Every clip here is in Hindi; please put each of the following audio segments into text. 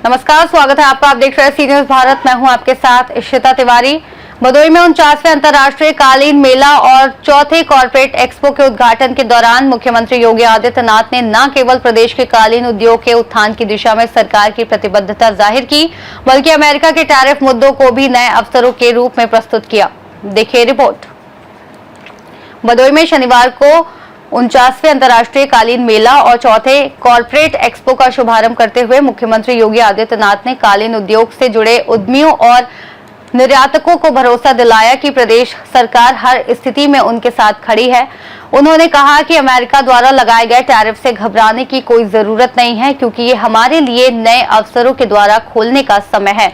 नमस्कार, स्वागत है आपका। आप देख रहे हैं सी न्यूज भारत। मैं हूं आपके साथ इशिता तिवारी। भदोई में 49वें अंतर्राष्ट्रीय कालीन मेला और चौथे कॉर्पोरेट एक्सपो के उद्घाटन के दौरान मुख्यमंत्री योगी आदित्यनाथ ने न केवल प्रदेश के कालीन उद्योग के उत्थान की दिशा में सरकार की प्रतिबद्धता जाहिर की, बल्कि अमेरिका के टैरिफ मुद्दों को भी नए अवसरों के रूप में प्रस्तुत किया। देखिए रिपोर्ट। भदोई में शनिवार को 49वें अंतर्राष्ट्रीय कालीन मेला और चौथे कॉर्पोरेट एक्सपो का शुभारंभ करते हुए मुख्यमंत्री योगी आदित्यनाथ ने कालीन उद्योग से जुड़े उद्यमियों और निर्यातकों को भरोसा दिलाया कि प्रदेश सरकार हर स्थिति में उनके साथ खड़ी है। उन्होंने कहा कि अमेरिका द्वारा लगाए गए टैरिफ से घबराने की कोई जरूरत नहीं है, क्योंकि ये हमारे लिए नए अवसरों के द्वारा खोलने का समय है।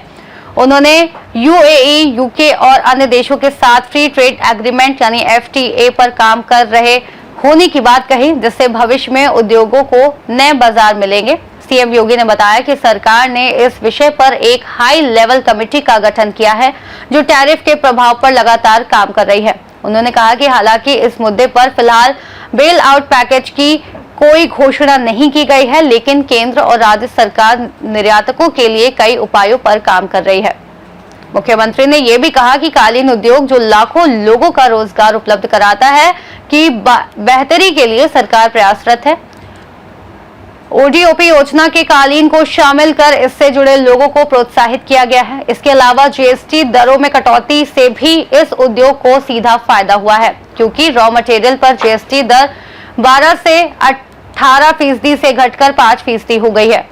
उन्होंने यूएई, यूके और अन्य देशों के साथ फ्री ट्रेड एग्रीमेंट यानी एफटीए पर काम कर रहे होने की बात कही, जिससे भविष्य में उद्योगों को नए बाजार मिलेंगे। सीएम योगी ने बताया कि सरकार ने इस विषय पर एक हाई लेवल कमेटी का गठन किया है, जो टैरिफ के प्रभाव पर लगातार काम कर रही है। उन्होंने कहा कि हालांकि इस मुद्दे पर फिलहाल बेल आउट पैकेज की कोई घोषणा नहीं की गई है, लेकिन केंद्र और राज्य सरकार निर्यातकों के लिए कई उपायों पर काम कर रही है। मुख्यमंत्री ने यह भी कहा कि कालीन उद्योग जो लाखों लोगों का रोजगार उपलब्ध कराता है, की बेहतरी के लिए सरकार प्रयासरत है। ओडीओपी योजना के कालीन को शामिल कर इससे जुड़े लोगों को प्रोत्साहित किया गया है। इसके अलावा जीएसटी दरों में कटौती से भी इस उद्योग को सीधा फायदा हुआ है, क्योंकि रॉ मटेरियल पर जीएसटी दर 12 से 18% से घटकर 5% हो गई है।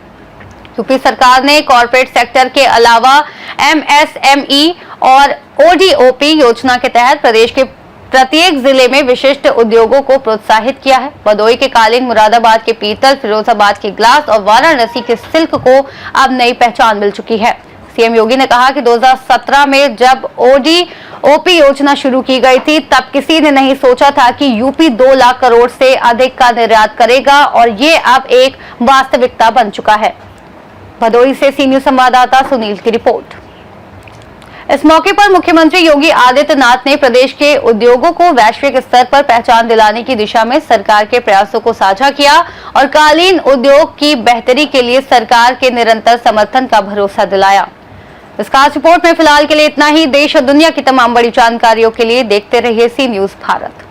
यूपी सरकार ने कॉर्पोरेट सेक्टर के अलावा एमएसएमई और ओडीओपी योजना के तहत प्रदेश के प्रत्येक जिले में विशिष्ट उद्योगों को प्रोत्साहित किया है। भदोई के कालीन, मुरादाबाद के पीतल, फिरोजाबाद की ग्लास और वाराणसी के सिल्क को अब नई पहचान मिल चुकी है। सीएम योगी ने कहा कि 2017 में जब ओडीओपी योजना शुरू की गई थी, तब किसी ने नहीं सोचा था कि यूपी 2 लाख करोड़ से अधिक का निर्यात करेगा, और ये अब एक वास्तविकता बन चुका है। भदोई से सी न्यूज संवाददाता सुनील की रिपोर्ट। इस मौके पर मुख्यमंत्री योगी आदित्यनाथ ने प्रदेश के उद्योगों को वैश्विक स्तर पर पहचान दिलाने की दिशा में सरकार के प्रयासों को साझा किया और कालीन उद्योग की बेहतरी के लिए सरकार के निरंतर समर्थन का भरोसा दिलाया। इस खास रिपोर्ट में फिलहाल के लिए इतना ही। देश और दुनिया की तमाम बड़ी जानकारियों के लिए देखते रहिए सी न्यूज भारत।